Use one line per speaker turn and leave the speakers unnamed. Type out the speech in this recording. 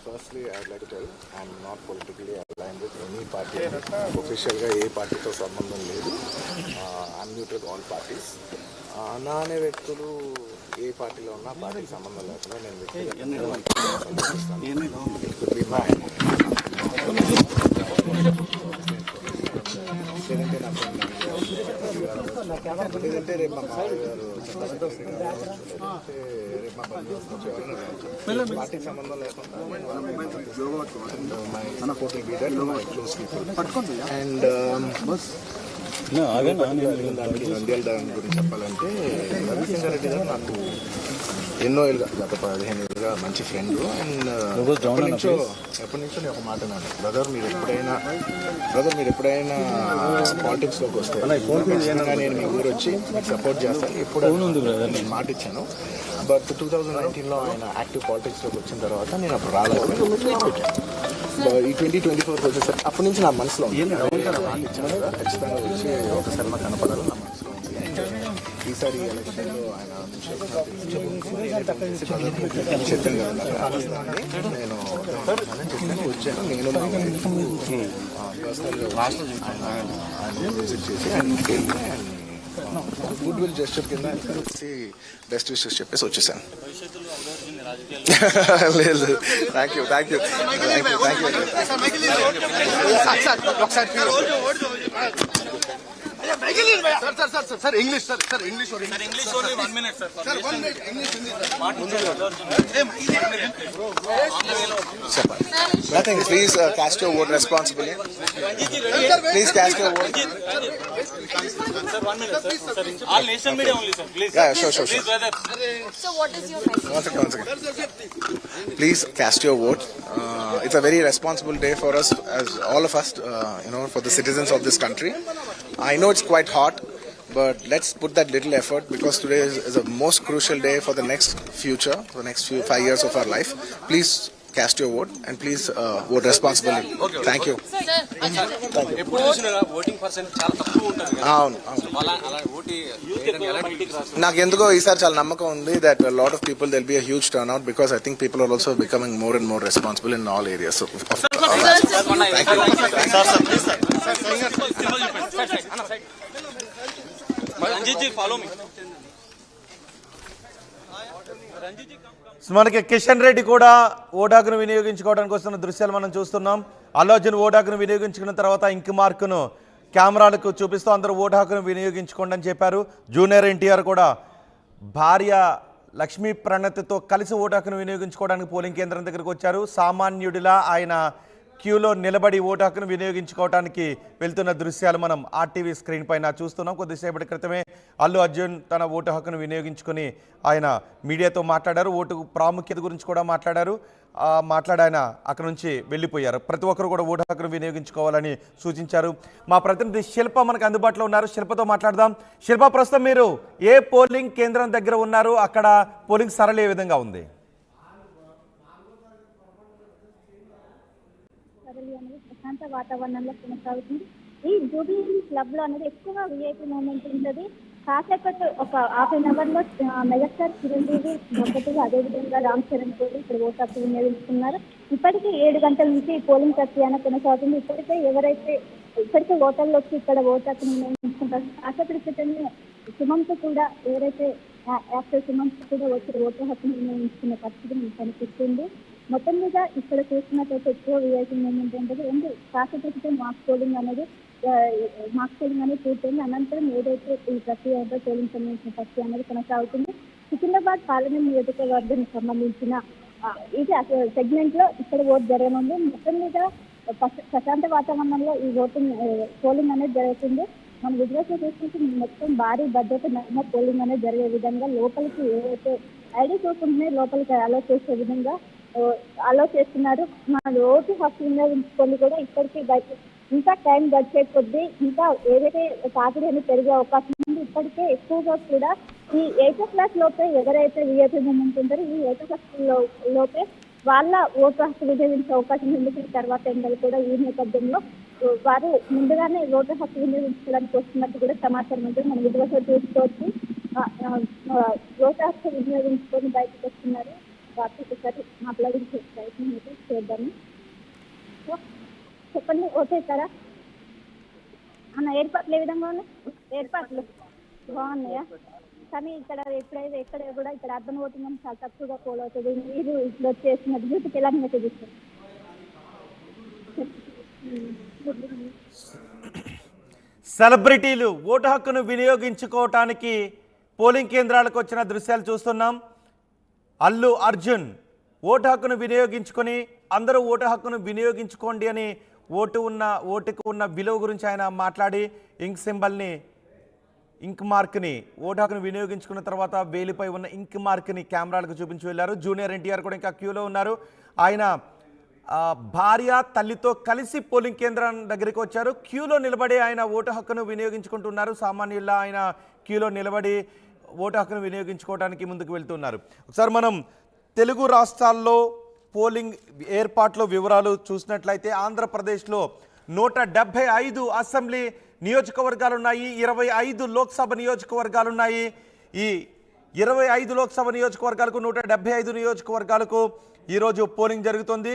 Firstly, I'd like to tell I'm not politically aligned with any party. Officially, ఏ పార్టీతో సంబంధం లేదు. I'm neutral all parties. నా అనే వ్యక్తులు ఏ పార్టీలో ఉన్నా పార్టీకి సంబంధం లేకుండా నేను లేదంటే రేపు మా పార్టీకి సంబంధం లేకుండా అండ్ దానికి నంద్యాల దాని గురించి చెప్పాలంటే రవిశంకర్ రెడ్డి గారు నాకు ఎన్నో ఏళ్ళుగా గత 15 ఏళ్ళుగా మంచి ఫ్రెండ్. అండ్ ఎప్పటి నుంచో నేను ఒక మాట అన్నాను, బ్రదర్ మీరు ఎప్పుడైనా పాలిటిక్స్లోకి వస్తే ఖచ్చితంగా నేను మీ ఊరు వచ్చి సపోర్ట్ చేస్తాను, ఎప్పుడు నేను మాట ఇచ్చాను. బట్ 2019లో ఆయన యాక్టివ్ పాలిటిక్స్లోకి వచ్చిన తర్వాత నేను అప్పుడు రాలేదు. ఈ 2024 వచ్చేసరికి అప్పటి నుంచి నా మనసులో ఖచ్చితంగా వచ్చి ఒకసారి నాకు కనపడాలి నా మనసులో ఉంది. ఈసారి ఎలక్షన్లో ఆయన చెప్పాను కదా నేను వచ్చాను. నేను ఆయన విజిట్ చేసి ఆయన గుడ్ విల్ జెస్చర్ కింద వచ్చి బెస్ట్ విషెస్ చెప్పేసి వచ్చేసాను. లేదు, thank you. Sir, English, sir. English only. Sir, English only 1 minute, sir. Sir, 1 minute. English, Hindi. Nothing. Please cast your vote responsibly. Please cast your vote.
Sir, 1 minute, sir. All nation media only, sir. Please.
Yeah, sure.
Please, brother.
So, what is your message?
One second. Please cast your vote. It's a very responsible day for us, as all of us, for the citizens of this country. I know it's quite hot, but let's put that little effort, because today is a most crucial day for the next future, for the next 5 years of our life. Please cast your vote and please vote responsibly.
Okay.
Thank you.
ఎప్పుడు చూసినా voting percent చాలా తక్కువ ఉంటుంది కదా.
అవును.
అలా
నాకు ఎందుకో ఈసారి చాలా నమ్మకం ఉంది that a lot of people there'll be a huge turnout, because I think people are also becoming more and more responsible in all areas of our lives. Thank you.
Ranjit ji follow me.
మనకి కిషన్ రెడ్డి కూడా ఓటాకును వినియోగించుకోవడానికి వస్తున్న దృశ్యాలు మనం చూస్తున్నాం. అల్లు అర్జున్ ఓటాకును వినియోగించుకున్న తర్వాత ఇంక్ మార్కును కెమెరాలకు చూపిస్తూ అందరూ ఓటాకును వినియోగించుకోండి అని చెప్పారు. జూనియర్ ఎన్టీఆర్ కూడా భార్య లక్ష్మీ ప్రణతితో కలిసి ఓటాకును వినియోగించుకోవడానికి పోలింగ్ కేంద్రం దగ్గరకు వచ్చారు. సామాన్యుడిలా ఆయన క్యూలో నిలబడి ఓటు హక్కును వినియోగించుకోవడానికి వెళ్తున్న దృశ్యాలు మనం ఆర్టీవీ స్క్రీన్ పైన చూస్తున్నాం. కొద్దిసేపటి క్రితమే అల్లు అర్జున్ తన ఓటు హక్కును వినియోగించుకొని ఆయన మీడియాతో మాట్లాడారు. ఓటు ప్రాముఖ్యత గురించి కూడా మాట్లాడారు. ఆయన అక్కడ నుంచి వెళ్ళిపోయారు. ప్రతి ఒక్కరు కూడా ఓటు హక్కును వినియోగించుకోవాలని సూచించారు. మా ప్రతినిధి శిల్ప మనకు అందుబాటులో ఉన్నారు. శిల్పతో మాట్లాడదాం. శిల్ప, ప్రస్తుతం మీరు ఏ పోలింగ్ కేంద్రం దగ్గర ఉన్నారు? అక్కడ పోలింగ్ సరళి ఏ విధంగా ఉంది?
ప్రశాంత వాతావరణంలో కొనసాగుతుంది. ఈ జూబ్లీ క్లబ్ లో అనేది ఎక్కువగా విఐపీ మూమెంట్ ఉంటుంది. కాసేపటి ఒక హాఫ్ అన్ అవర్ లో మెగాస్టార్ చిరంజీవి దంపతులు, అదేవిధంగా రామ్ చరణ్ కూడా ఇక్కడ ఓటు హక్కు వినియోగించుకున్నారు. ఇప్పటికీ 7 గంటల నుంచి పోలింగ్ ప్రక్రియ కొనసాగుతుంది. ఇప్పటికే ఓటర్లు వచ్చి ఇక్కడ ఓటు హక్కు వినియోగించుకుంటారు. కాసేపటి క్రితమే సుమంత్ కూడా, ఎవరైతే యాక్టర్ సుమంత్ కూడా వచ్చి ఓటు హక్కును వినియోగించుకునే పరిస్థితి మనకు కనిపిస్తుంది. మొత్తం మీద ఇక్కడ చూసినట్లయితే ఎక్కువ విఐపీ మూమెంట్ ఉంటుంది. కాసేపటితో మాక్ పోలింగ్ అనేది పూర్తయింది. అనంతరం ఏదైతే ఈ ప్రక్రియ పోలింగ్ సంబంధించిన ప్రక్రియ అనేది కొనసాగుతుంది. సికింద్రాబాద్ పార్లమెంట్ నియోజకవర్గానికి సంబంధించిన ఇది సెగ్మెంట్ లో ఇక్కడ ఓటు జరగనుంది. మొత్తం మీద ప్రశాంత వాతావరణంలో ఈ పోలింగ్ అనేది జరుగుతుంది. మన విజువల్స్ చూసుకుంటే మొత్తం భారీ భద్రత నడుమ పోలింగ్ అనేది జరిగే విధంగా లోపలికి ఏవైతే ఐడి చూసుకుంటే లోపలికి అలో చేసే విధంగా అలో చేస్తున్నారు. మన ఓటు హక్కు వినియోగించుకొని కూడా ఇప్పటికీ ఇంకా టైం గడిచే కొద్దీ ఇంకా ఏదైతే తాకిడి అనేది పెరిగే అవకాశం ఉంది. ఇప్పటికే ఎక్కువగా కూడా ఈ 8th క్లాస్ లోపే ఎవరైతే విఐపీ మూమెంట్ ఉంటారో ఈ 8th క్లాస్ లోపే వాళ్ళ ఓటు హక్కు వినియోగించే అవకాశం ఉంది. తర్వాత ఎండలు కూడా ఈ నేపథ్యంలో వారు ముందుగానే ఓటు హక్కు వినియోగించుకోవడానికి వస్తున్నట్టు కూడా సమాచారం ఉంటుంది. మన విధులతో చూసుకోవచ్చు ఓటు హక్కు వినియోగించుకొని బయటకు వస్తున్నారు. పార్టీకి ఒకసారి మాట్లాడించే ప్రయత్నం అయితే చేద్దాము. సో చెప్పండి, ఓటేస్తారా అన్న? ఏర్పాట్లు ఏ విధంగా ఉన్నాయి? ఏర్పాట్లు బాగున్నాయా? కానీ ఇక్కడ ఎక్కడ కూడా ఇక్కడ అర్బన్ ఓటింగ్ అని చాలా తక్కువగా ఫాలో అవుతుంది. మీరు ఇప్పుడు వచ్చేసిన యూత్కి ఎలాంటి మెసేజ్ ఇస్తారు?
సెలబ్రిటీలు ఓటు హక్కును వినియోగించుకోవటానికి పోలింగ్ కేంద్రాలకు వచ్చిన దృశ్యాలు చూస్తున్నాం. అల్లు అర్జున్ ఓటు హక్కును వినియోగించుకొని అందరూ ఓటు హక్కును వినియోగించుకోండి అని ఓటుకు ఉన్న విలువ గురించి ఆయన మాట్లాడి ఇంక్ సింబల్ని, ఇంక్ మార్క్ని, ఓటు హక్కును వినియోగించుకున్న తర్వాత వేలిపై ఉన్న ఇంక్ మార్క్ని కెమెరాలకు చూపించి వెళ్ళారు. జూనియర్ ఎన్టీఆర్ కూడా ఇంకా క్యూలో ఉన్నారు. ఆయన భార్య తల్లితో కలిసి పోలింగ్ కేంద్రం దగ్గరికి వచ్చారు. క్యూలో నిలబడి ఆయన ఓటు హక్కును వినియోగించుకుంటున్నారు. సామాన్యుల్లా ఆయన క్యూలో నిలబడి ఓటు హక్కును వినియోగించుకోవడానికి ముందుకు వెళ్తున్నారు. ఒకసారి మనం తెలుగు రాష్ట్రాల్లో పోలింగ్ ఏర్పాట్ల వివరాలు చూసినట్లయితే ఆంధ్రప్రదేశ్లో 175 అసెంబ్లీ నియోజకవర్గాలు ఉన్నాయి, 25 లోక్సభ నియోజకవర్గాలు ఉన్నాయి. ఈ 25 లోక్సభ నియోజకవర్గాలకు 175 నియోజకవర్గాలకు ఈరోజు పోలింగ్ జరుగుతుంది.